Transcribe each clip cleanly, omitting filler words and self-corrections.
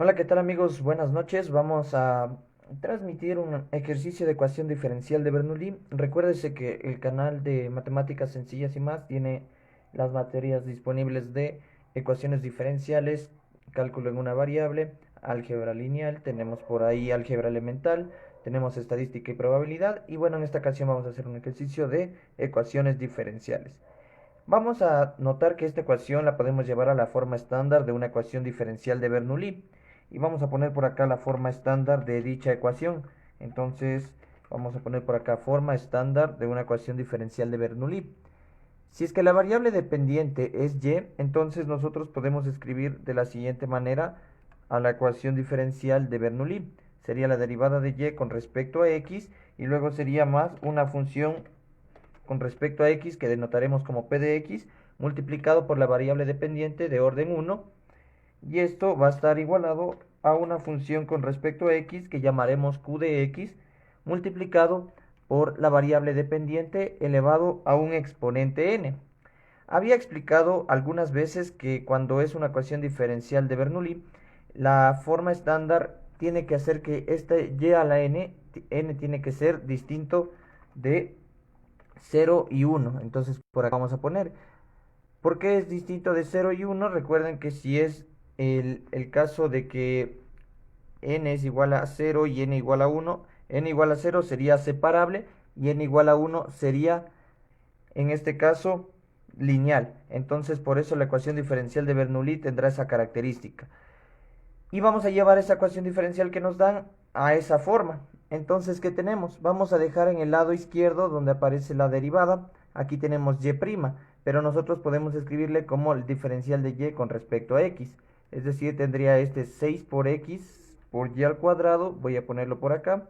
Hola, ¿qué tal amigos? Buenas noches. Vamos a transmitir un ejercicio de ecuación diferencial de Bernoulli. Recuérdese que el canal de matemáticas sencillas y más tiene las materias disponibles de ecuaciones diferenciales, cálculo en una variable, álgebra lineal, tenemos por ahí álgebra elemental, tenemos estadística y probabilidad y bueno, en esta ocasión vamos a hacer un ejercicio de ecuaciones diferenciales. Vamos a notar que esta ecuación la podemos llevar a la forma estándar de una ecuación diferencial de Bernoulli. Y vamos a poner por acá la forma estándar de dicha ecuación. Entonces, vamos a poner por acá forma estándar de una ecuación diferencial de Bernoulli. Si es que la variable dependiente es y, entonces nosotros podemos escribir de la siguiente manera a la ecuación diferencial de Bernoulli. Sería la derivada de y con respecto a x y luego sería más una función con respecto a x que denotaremos como p de x multiplicado por la variable dependiente de orden 1 y esto va a estar igualado a una función con respecto a x que llamaremos q de x multiplicado por la variable dependiente elevado a un exponente n. Había explicado algunas veces que cuando es una ecuación diferencial de Bernoulli, la forma estándar tiene que hacer que este y a la n tiene que ser distinto de 0 y 1. Entonces por acá vamos a poner. ¿Por qué es distinto de 0 y 1? Recuerden que si es el caso de que n es igual a 0 y n igual a 1, n igual a 0 sería separable y n igual a 1 sería, en este caso, lineal. Entonces por eso la ecuación diferencial de Bernoulli tendrá esa característica. Y vamos a llevar esa ecuación diferencial que nos dan a esa forma. Entonces, ¿qué tenemos? Vamos a dejar en el lado izquierdo donde aparece la derivada. Aquí tenemos y', pero nosotros podemos escribirle como el diferencial de y con respecto a x. Es decir, tendría este 6 por x por y al cuadrado. Voy a ponerlo por acá.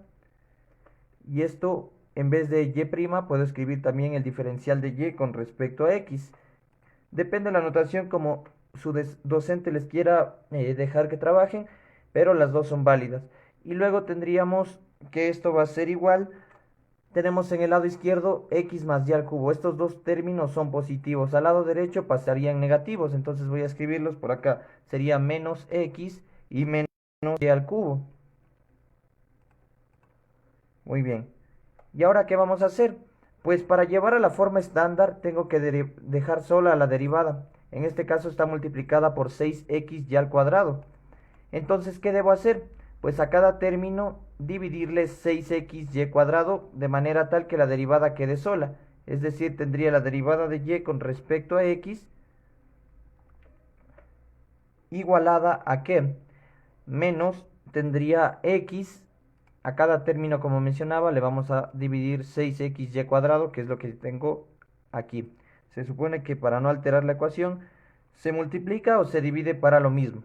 Y esto, en vez de y', puedo escribir también el diferencial de y con respecto a x. Depende de la notación como su docente les quiera dejar que trabajen, pero las dos son válidas. Y luego tendríamos que esto va a ser igual. Tenemos en el lado izquierdo x más y al cubo. Estos dos términos son positivos. Al lado derecho pasarían negativos. Entonces voy a escribirlos por acá. Sería menos x y menos y al cubo. Muy bien. ¿Y ahora qué vamos a hacer? Pues para llevar a la forma estándar tengo que dejar sola la derivada. En este caso está multiplicada por 6x y al cuadrado. Entonces, ¿qué debo hacer? Pues a cada término dividirle 6x y cuadrado de manera tal que la derivada quede sola. Es decir, tendría la derivada de y con respecto a x igualada a ¿qué? Menos tendría x, a cada término como mencionaba le vamos a dividir 6xy cuadrado, que es lo que tengo aquí. Se supone que para no alterar la ecuación se multiplica o se divide para lo mismo.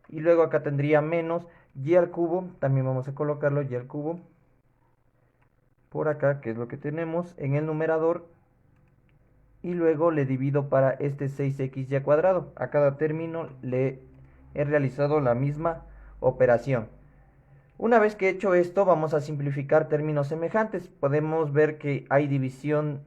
Y luego acá tendría menos y al cubo, también vamos a colocarlo y al cubo por acá, que es lo que tenemos en el numerador. Y luego le divido para este 6xy cuadrado. A cada término le he realizado la misma operación. Una vez que he hecho esto, vamos a simplificar términos semejantes. Podemos ver que hay división,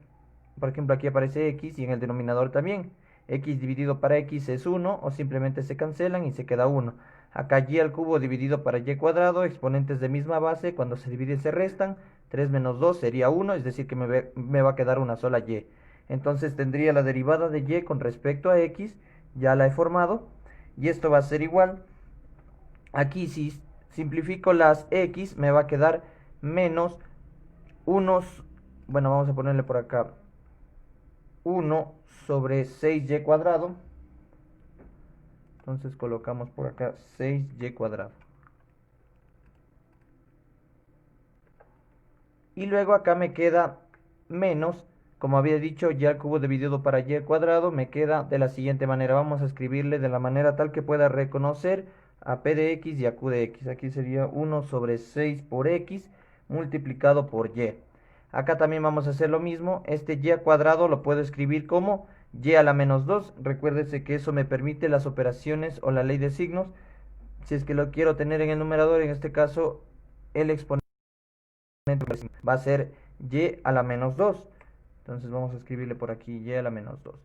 por ejemplo, aquí aparece x y en el denominador también. X dividido para x es 1 o simplemente se cancelan y se queda 1. Acá y al cubo dividido para y cuadrado, exponentes de misma base, cuando se divide se restan. 3 menos 2 sería 1, es decir que me va a quedar una sola y. Entonces tendría la derivada de y con respecto a x, ya la he formado, y esto va a ser igual. Aquí si simplifico las x me va a quedar menos unos, bueno, vamos a ponerle por acá 1 sobre 6y cuadrado. Entonces colocamos por acá 6y cuadrado. Y luego acá me queda menos, como había dicho, y al cubo dividido para y cuadrado me queda de la siguiente manera. Vamos a escribirle de la manera tal que pueda reconocer a p de x y a q de x. Aquí sería 1 sobre 6 por x multiplicado por y. Acá también vamos a hacer lo mismo. Este y cuadrado lo puedo escribir como y a la menos 2. Recuérdese que eso me permite las operaciones o la ley de signos. Si es que lo quiero tener en el numerador, en este caso el exponente va a ser y a la menos 2. Entonces vamos a escribirle por aquí y a la menos 2.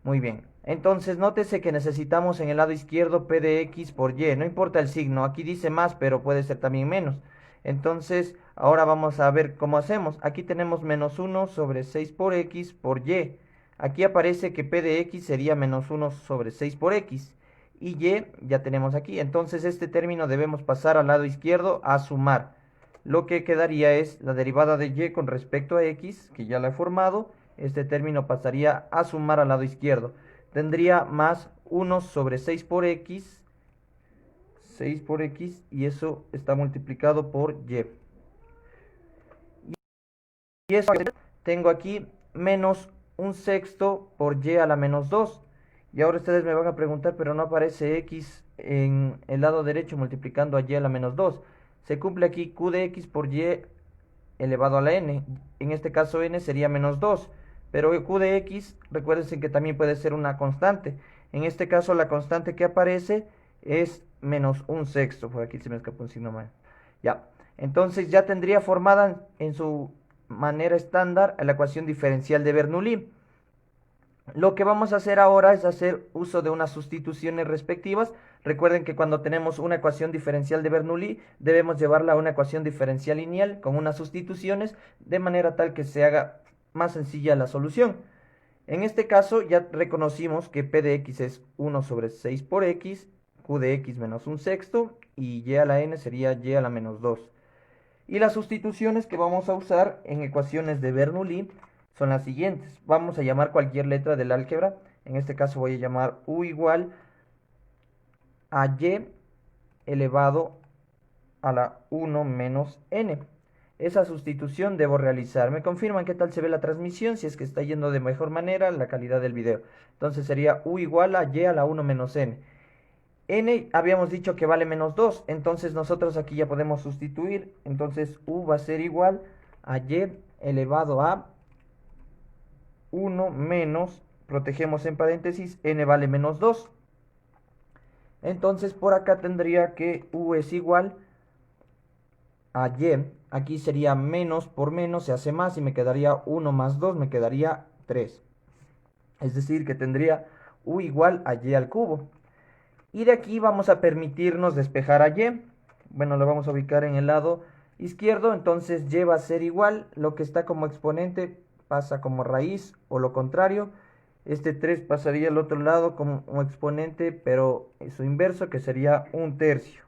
Muy bien. Entonces, nótese que necesitamos en el lado izquierdo p de x por y. No importa el signo. Aquí dice más, pero puede ser también menos. Entonces, ahora vamos a ver cómo hacemos. Aquí tenemos menos 1 sobre 6 por x por y. Aquí aparece que p de x sería menos 1 sobre 6 por x. Y y ya tenemos aquí. Entonces, este término debemos pasar al lado izquierdo a sumar. Lo que quedaría es la derivada de y con respecto a x, que ya la he formado. Este término pasaría a sumar al lado izquierdo. Tendría más 1 sobre 6 por x, y eso está multiplicado por y. Y eso tengo aquí menos un sexto por y a la menos 2. Y ahora ustedes me van a preguntar, pero no aparece x en el lado derecho multiplicando a y a la menos 2. Se cumple aquí q de x por y elevado a la n. En este caso n sería menos 2. Pero q de x, recuérdense que también puede ser una constante. En este caso la constante que aparece es menos un sexto. Por aquí se me escapó un signo más. Ya. Entonces ya tendría formada en su manera estándar la ecuación diferencial de Bernoulli. Lo que vamos a hacer ahora es hacer uso de unas sustituciones respectivas. Recuerden que cuando tenemos una ecuación diferencial de Bernoulli, debemos llevarla a una ecuación diferencial lineal con unas sustituciones, de manera tal que se haga más sencilla la solución. En este caso ya reconocimos que p de x es 1 sobre 6 por x, q de x menos un sexto, y y a la n sería y a la menos 2. Y las sustituciones que vamos a usar en ecuaciones de Bernoulli son las siguientes. Vamos a llamar cualquier letra del álgebra. En este caso voy a llamar u igual a y elevado a la 1 menos n. Esa sustitución debo realizar. Me confirman qué tal se ve la transmisión, si es que está yendo de mejor manera la calidad del video. Entonces sería u igual a y a la 1 menos n. N habíamos dicho que vale menos 2, entonces nosotros aquí ya podemos sustituir. Entonces u va a ser igual a y elevado a 1 menos, protegemos en paréntesis, n vale menos 2. Entonces por acá tendría que u es igual a y. Aquí sería menos por menos, se hace más y me quedaría 1 más 2, me quedaría 3. Es decir, que tendría u igual a y al cubo. Y de aquí vamos a permitirnos despejar a y. Bueno, lo vamos a ubicar en el lado izquierdo. Entonces y va a ser igual. Lo que está como exponente pasa como raíz o lo contrario. Este 3 pasaría al otro lado como un exponente, pero su inverso, que sería un tercio.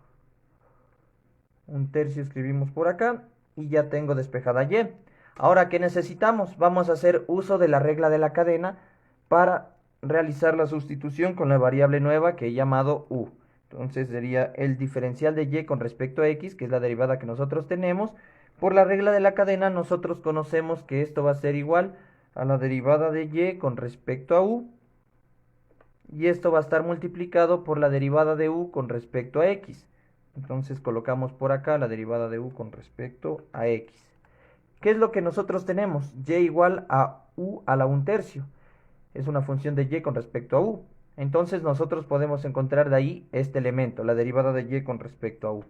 Un tercio escribimos por acá y ya tengo despejada y. Ahora, ¿qué necesitamos? Vamos a hacer uso de la regla de la cadena para realizar la sustitución con la variable nueva que he llamado u. Entonces sería el diferencial de y con respecto a x, que es la derivada que nosotros tenemos. Por la regla de la cadena nosotros conocemos que esto va a ser igual a la derivada de y con respecto a u. Y esto va a estar multiplicado por la derivada de u con respecto a x. Entonces colocamos por acá la derivada de u con respecto a x. ¿Qué es lo que nosotros tenemos? Y igual a u a la 1/3. Es una función de y con respecto a u. Entonces nosotros podemos encontrar de ahí este elemento, la derivada de y con respecto a u.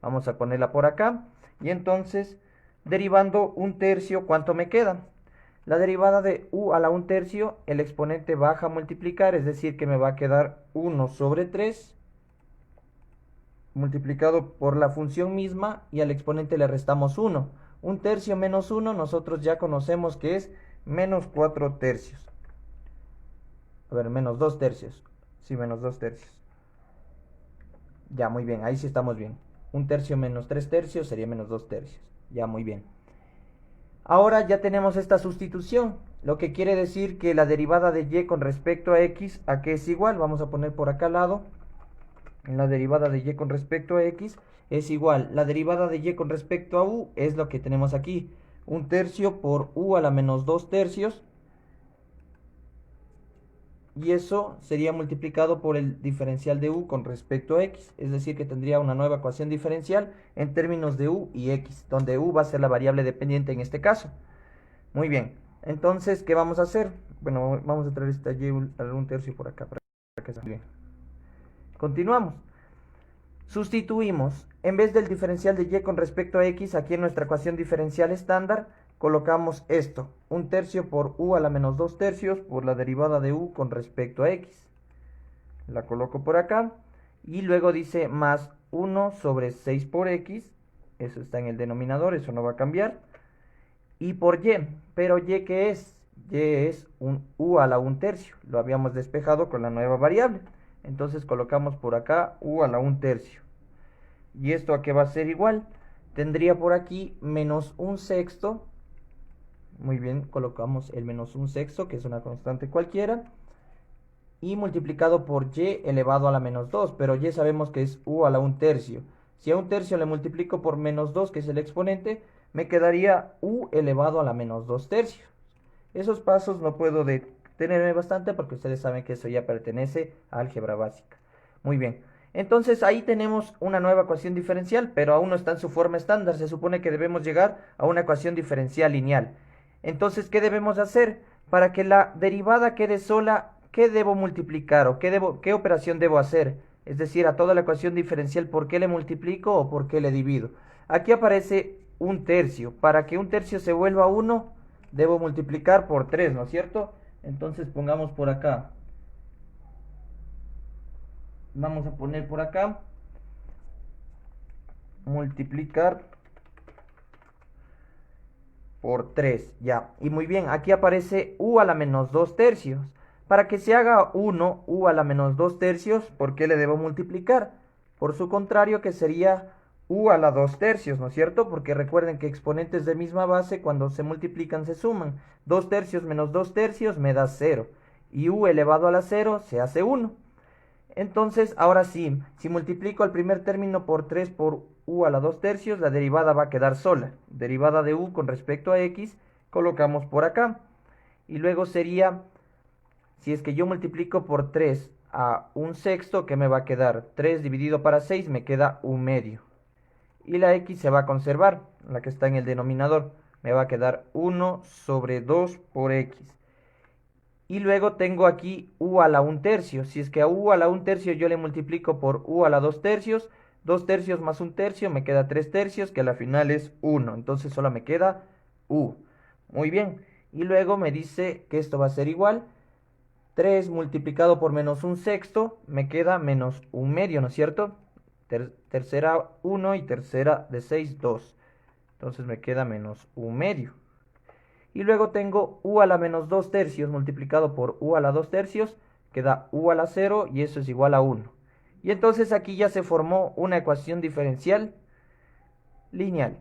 Vamos a ponerla por acá. Y entonces, derivando 1/3, ¿cuánto me queda? La derivada de u a la 1/3, el exponente baja a multiplicar, es decir, que me va a quedar 1 sobre 3 multiplicado por la función misma y al exponente le restamos 1. 1/3 menos 1, nosotros ya conocemos que es menos 4/3. A ver, menos 2/3. Sí, menos 2/3. Ya, muy bien, ahí sí estamos bien. 1/3 menos 3/3 sería menos 2/3. Ya, muy bien. Ahora ya tenemos esta sustitución, lo que quiere decir que la derivada de y con respecto a x, ¿a qué es igual? Vamos a poner por acá al lado. La derivada de y con respecto a x es igual. La derivada de y con respecto a u es lo que tenemos aquí. 1/3 por u a la menos 2/3. Y eso sería multiplicado por el diferencial de u con respecto a x. Es decir, que tendría una nueva ecuación diferencial en términos de u y x, donde u va a ser la variable dependiente en este caso. Muy bien. Entonces, ¿qué vamos a hacer? Bueno, vamos a traer esta y al 1/3 por acá para que salga bien. Continuamos. Sustituimos, en vez del diferencial de y con respecto a x, aquí en nuestra ecuación diferencial estándar, colocamos esto, 1/3 por u a la menos 2/3 por la derivada de u con respecto a x. La coloco por acá y luego dice más 1 sobre 6 por x, eso está en el denominador, eso no va a cambiar. Y por y, pero y ¿qué es? Y es un u a la 1/3, lo habíamos despejado con la nueva variable. Entonces colocamos por acá u a la 1/3. ¿Y esto a qué va a ser igual? Tendría por aquí menos 1/6. Muy bien, colocamos el menos 1/6, que es una constante cualquiera. Y multiplicado por y elevado a la menos 2. Pero y sabemos que es u a la 1/3. Si a 1/3 le multiplico por menos 2, que es el exponente, me quedaría u elevado a la menos 2/3. Esos pasos no puedo detenerme bastante porque ustedes saben que eso ya pertenece a álgebra básica. Muy bien. Entonces ahí tenemos una nueva ecuación diferencial, pero aún no está en su forma estándar. Se supone que debemos llegar a una ecuación diferencial lineal. Entonces, ¿qué debemos hacer? Para que la derivada quede sola, ¿qué debo multiplicar o qué operación debo hacer? Es decir, a toda la ecuación diferencial, ¿por qué le multiplico o por qué le divido? Aquí aparece 1/3. Para que 1/3 se vuelva 1, debo multiplicar por 3, ¿no es cierto? Entonces pongamos por acá. Vamos a poner por acá. Multiplicar por 3, ya. Y muy bien, aquí aparece u a la menos 2/3. Para que se haga 1, u a la menos 2/3, ¿por qué le debo multiplicar? Por su contrario, que sería u a la 2/3, ¿no es cierto? Porque recuerden que exponentes de misma base cuando se multiplican se suman. 2/3 menos 2/3 me da 0. Y u elevado a la 0 se hace 1. Entonces, ahora sí, si multiplico el primer término por 3 por u a la 2/3, la derivada va a quedar sola. Derivada de u con respecto a x, colocamos por acá. Y luego sería, si es que yo multiplico por 3 a 1/6, ¿qué me va a quedar? 3 dividido para 6 me queda 1/2. Y la x se va a conservar, la que está en el denominador. Me va a quedar 1 sobre 2 por x. Y luego tengo aquí u a la 1/3. Si es que a u a la 1/3 yo le multiplico por u a la 2/3, 2/3 más 1/3 me queda 3/3, que a la final es 1. Entonces solo me queda u. Muy bien. Y luego me dice que esto va a ser igual. 3 multiplicado por menos 1/6 me queda menos 1/2, ¿no es cierto? Tercera 1 y tercera de 6, 2. Entonces me queda menos 1/2. Y luego tengo u a la menos 2/3 multiplicado por u a la 2/3, queda u a la 0 y eso es igual a 1. Y entonces aquí ya se formó una ecuación diferencial lineal,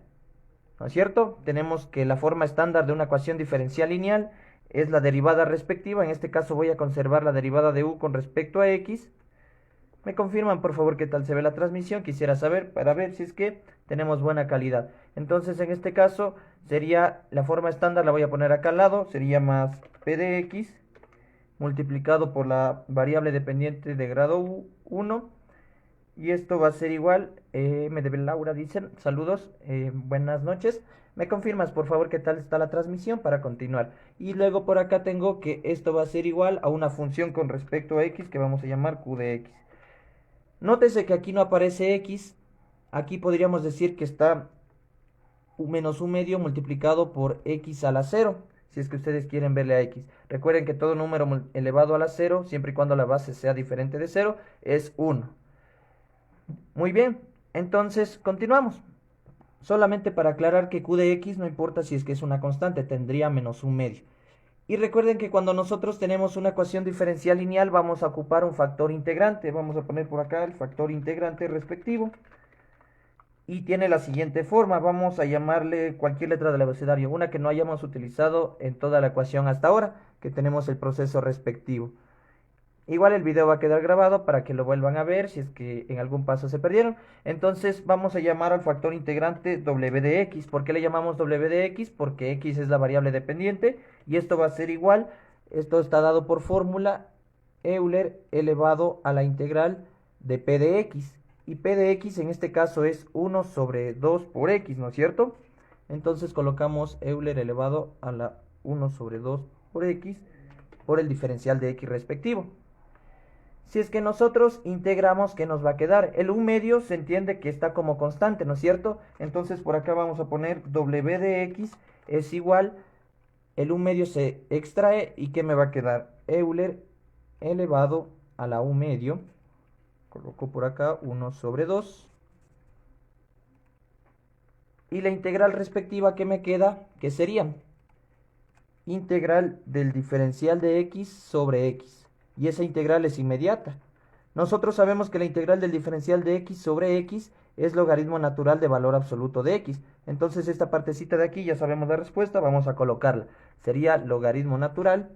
¿no es cierto? Tenemos que la forma estándar de una ecuación diferencial lineal es la derivada respectiva. En este caso voy a conservar la derivada de u con respecto a x. Me confirman por favor qué tal se ve la transmisión. Quisiera saber para ver si es que tenemos buena calidad. Entonces en este caso sería la forma estándar, la voy a poner acá al lado. Sería más p de x multiplicado por la variable dependiente de grado 1. Y esto va a ser igual, MDB Laura dicen, saludos, buenas noches. Me confirmas por favor qué tal está la transmisión para continuar. Y luego por acá tengo que esto va a ser igual a una función con respecto a x que vamos a llamar q de x. Nótese que aquí no aparece x, aquí podríamos decir que está menos 1/2 multiplicado por x a la 0, si es que ustedes quieren verle a x. Recuerden que todo número elevado a la 0, siempre y cuando la base sea diferente de 0, es 1. Muy bien, entonces continuamos. Solamente para aclarar que q de x no importa si es que es una constante, tendría menos 1/2. Y recuerden que cuando nosotros tenemos una ecuación diferencial lineal vamos a ocupar un factor integrante. Vamos a poner por acá el factor integrante respectivo. Y tiene la siguiente forma. Vamos a llamarle cualquier letra del abecedario, una que no hayamos utilizado en toda la ecuación hasta ahora, que tenemos el proceso respectivo. Igual el video va a quedar grabado para que lo vuelvan a ver si es que en algún paso se perdieron. Entonces vamos a llamar al factor integrante w de x. ¿Por qué le llamamos w de x? Porque x es la variable dependiente y esto va a ser igual. Esto está dado por fórmula Euler elevado a la integral de p de x. Y p de x en este caso es 1 sobre 2 por x, ¿no es cierto? Entonces colocamos Euler elevado a la 1 sobre 2 por x por el diferencial de x respectivo. Si es que nosotros integramos, ¿qué nos va a quedar? El 1/2 se entiende que está como constante, ¿no es cierto? Entonces por acá vamos a poner w de x es igual, el 1/2 se extrae y ¿qué me va a quedar? Euler elevado a la 1/2, coloco por acá 1/2. Y la integral respectiva que me queda, ¿qué sería? Integral del diferencial de x sobre x. Y esa integral es inmediata. Nosotros sabemos que la integral del diferencial de x sobre x es logaritmo natural de valor absoluto de x. Entonces esta partecita de aquí ya sabemos la respuesta, vamos a colocarla. Sería logaritmo natural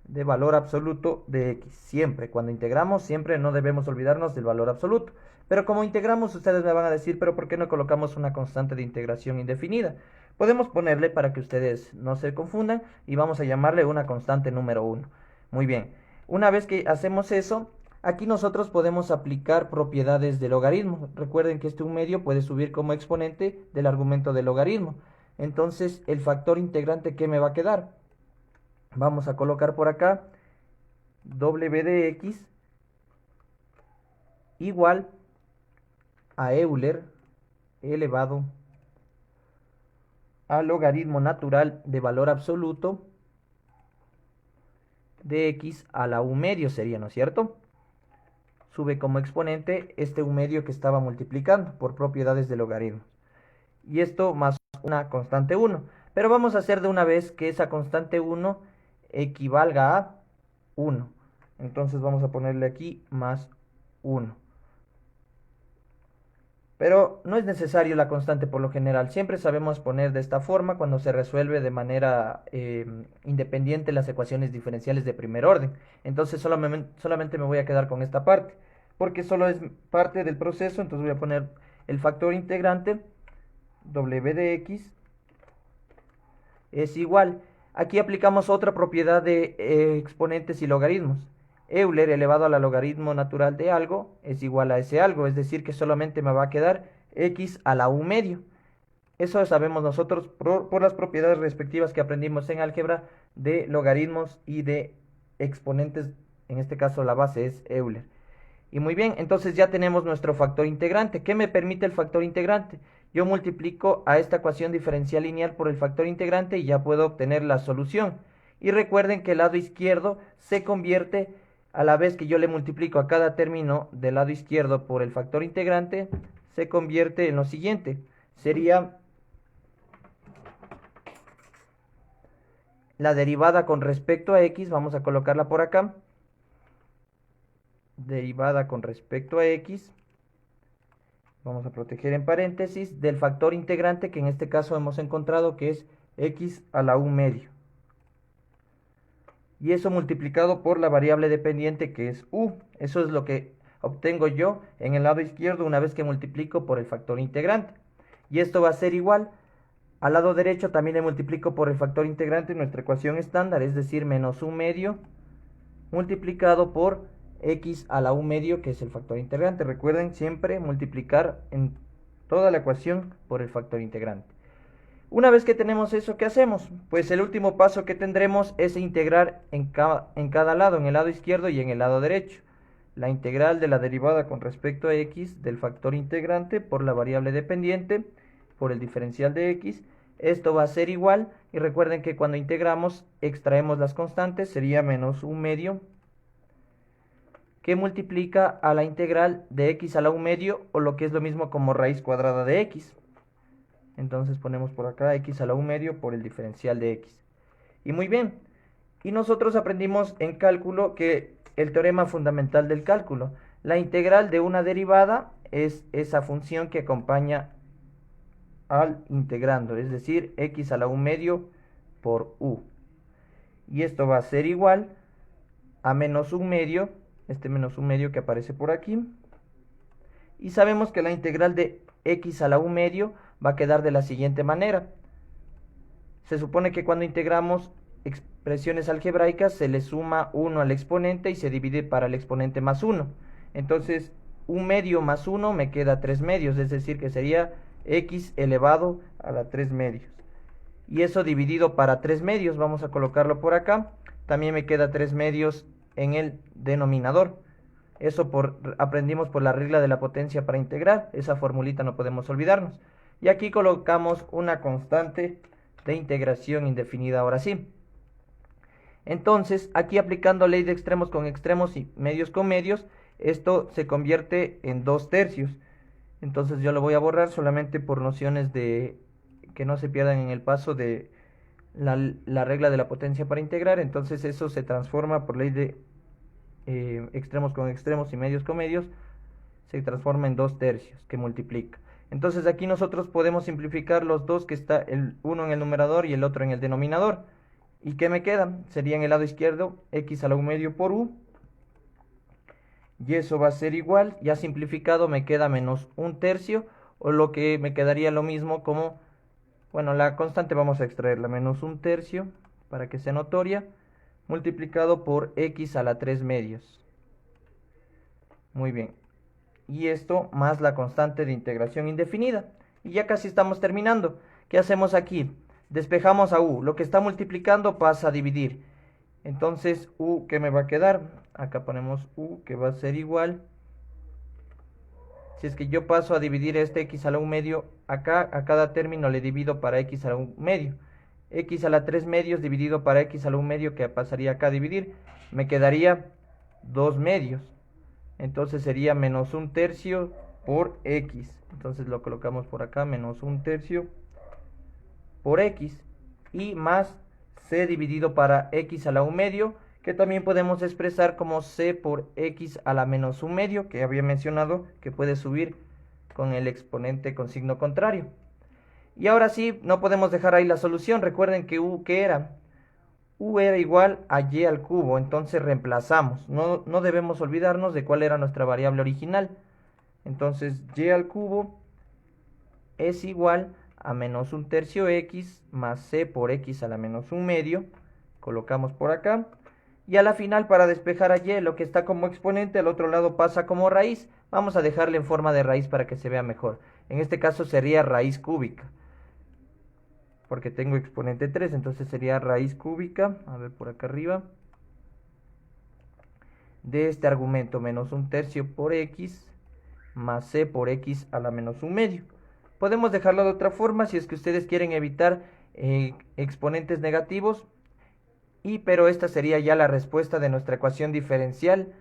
de valor absoluto de x. Siempre, cuando integramos, siempre no debemos olvidarnos del valor absoluto. Pero como integramos, ustedes me van a decir, pero ¿por qué no colocamos una constante de integración indefinida? Podemos ponerle para que ustedes no se confundan y vamos a llamarle una constante número 1. Muy bien, una vez que hacemos eso, aquí nosotros podemos aplicar propiedades de logaritmo. Recuerden que este 1/2 puede subir como exponente del argumento del logaritmo. Entonces, el factor integrante, ¿qué me va a quedar? Vamos a colocar por acá w de x igual a Euler elevado al logaritmo natural de valor absoluto de x a la 1/2 sería, ¿no es cierto? Sube como exponente este 1/2 que estaba multiplicando por propiedades de logaritmos. Y esto más una constante 1. Pero vamos a hacer de una vez que esa constante 1 equivalga a 1. Entonces vamos a ponerle aquí más 1. Pero no es necesario la constante por lo general. Siempre sabemos poner de esta forma cuando se resuelve de manera independiente las ecuaciones diferenciales de primer orden. Entonces solamente me voy a quedar con esta parte. Porque solo es parte del proceso. Entonces voy a poner el factor integrante w de x es igual. Aquí aplicamos otra propiedad de exponentes y logaritmos. Euler elevado a la logaritmo natural de algo es igual a ese algo, es decir que solamente me va a quedar x a la 1/2. Eso sabemos nosotros por las propiedades respectivas que aprendimos en álgebra de logaritmos y de exponentes. En este caso la base es Euler. Y muy bien, entonces ya tenemos nuestro factor integrante. ¿Qué me permite el factor integrante? Yo multiplico a esta ecuación diferencial lineal por el factor integrante y ya puedo obtener la solución. Y recuerden que el lado izquierdo se convierte, a la vez que yo le multiplico a cada término del lado izquierdo por el factor integrante, se convierte en lo siguiente. Sería la derivada con respecto a x, vamos a colocarla por acá. Derivada con respecto a x, vamos a proteger en paréntesis, del factor integrante que en este caso hemos encontrado que es x a la 1/2. Y eso multiplicado por la variable dependiente que es u. Eso es lo que obtengo yo en el lado izquierdo una vez que multiplico por el factor integrante. Y esto va a ser igual. Al lado derecho también le multiplico por el factor integrante en nuestra ecuación estándar, es decir, menos 1/2 multiplicado por x a la 1/2, que es el factor integrante. Recuerden siempre multiplicar en toda la ecuación por el factor integrante. Una vez que tenemos eso, ¿qué hacemos? Pues el último paso que tendremos es integrar en cada lado, en el lado izquierdo y en el lado derecho. La integral de la derivada con respecto a x del factor integrante por la variable dependiente por el diferencial de x. Esto va a ser igual, y recuerden que cuando integramos extraemos las constantes, sería menos 1/2 que multiplica a la integral de x a la 1/2, o lo que es lo mismo como raíz cuadrada de x. Entonces ponemos por acá x a la 1/2 por el diferencial de x. Y muy bien, y nosotros aprendimos en cálculo que el teorema fundamental del cálculo, la integral de una derivada es esa función que acompaña al integrando, es decir, x a la 1/2 por u. Y esto va a ser igual a menos 1/2, este menos 1/2 que aparece por aquí. Y sabemos que la integral de x a la 1/2 va a quedar de la siguiente manera. Se supone que cuando integramos expresiones algebraicas se le suma 1 al exponente y se divide para el exponente más 1. Entonces 1/2 más 1 me queda 3/2, es decir que sería x elevado a la 3/2. Y eso dividido para 3/2, vamos a colocarlo por acá. También me queda 3/2 en el denominador. Eso aprendimos por la regla de la potencia para integrar. Esa formulita no podemos olvidarnos. Y aquí colocamos una constante de integración indefinida ahora sí. Entonces, aquí aplicando ley de extremos con extremos y medios con medios, esto se convierte en 2/3. Entonces yo lo voy a borrar solamente por nociones de que no se pierdan en el paso de la regla de la potencia para integrar. Entonces eso se transforma por ley de extremos con extremos y medios con medios, se transforma en 2/3 que multiplica. Entonces aquí nosotros podemos simplificar los dos, que está el uno en el numerador y el otro en el denominador. ¿Y qué me queda? Sería en el lado izquierdo x a la 1/2 por u. Y eso va a ser igual, ya simplificado me queda menos 1/3, o lo que me quedaría lo mismo como, bueno, la constante vamos a extraerla, menos 1/3, para que sea notoria, multiplicado por x a la 3/2. Muy bien. Y esto más la constante de integración indefinida. Y ya casi estamos terminando. ¿Qué hacemos aquí? Despejamos a u. Lo que está multiplicando pasa a dividir. Entonces, u, ¿qué me va a quedar? Acá ponemos u, que va a ser igual. Si es que yo paso a dividir este x a la 1/2, acá a cada término le divido para x a la 1/2. X a la 3/2 dividido para x a la 1/2, que pasaría acá a dividir, me quedaría 2/2. Entonces sería menos 1/3 por x. Entonces lo colocamos por acá, menos 1/3 por x. Y más c dividido para x a la 1/2, que también podemos expresar como c por x a la menos 1/2, que había mencionado que puede subir con el exponente con signo contrario. Y ahora sí, no podemos dejar ahí la solución. Recuerden que u, ¿qué era? U era igual a y al cubo, entonces reemplazamos. No debemos olvidarnos de cuál era nuestra variable original. Entonces y al cubo es igual a menos 1/3 x más c por x a la menos 1/2. Colocamos por acá. Y a la final, para despejar a y, lo que está como exponente, al otro lado pasa como raíz. Vamos a dejarle en forma de raíz para que se vea mejor. En este caso sería raíz cúbica, porque tengo exponente 3, entonces sería raíz cúbica, a ver por acá arriba, de este argumento, menos 1/3 por x más c por x a la menos 1/2. Podemos dejarlo de otra forma si es que ustedes quieren evitar exponentes negativos, pero esta sería ya la respuesta de nuestra ecuación diferencial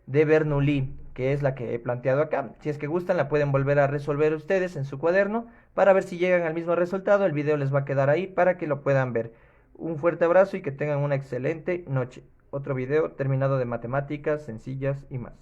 de Bernoulli, que es la que he planteado acá. Si es que gustan, la pueden volver a resolver ustedes en su cuaderno para ver si llegan al mismo resultado. El video les va a quedar ahí para que lo puedan ver. Un fuerte abrazo y que tengan una excelente noche. Otro video terminado de matemáticas sencillas y más.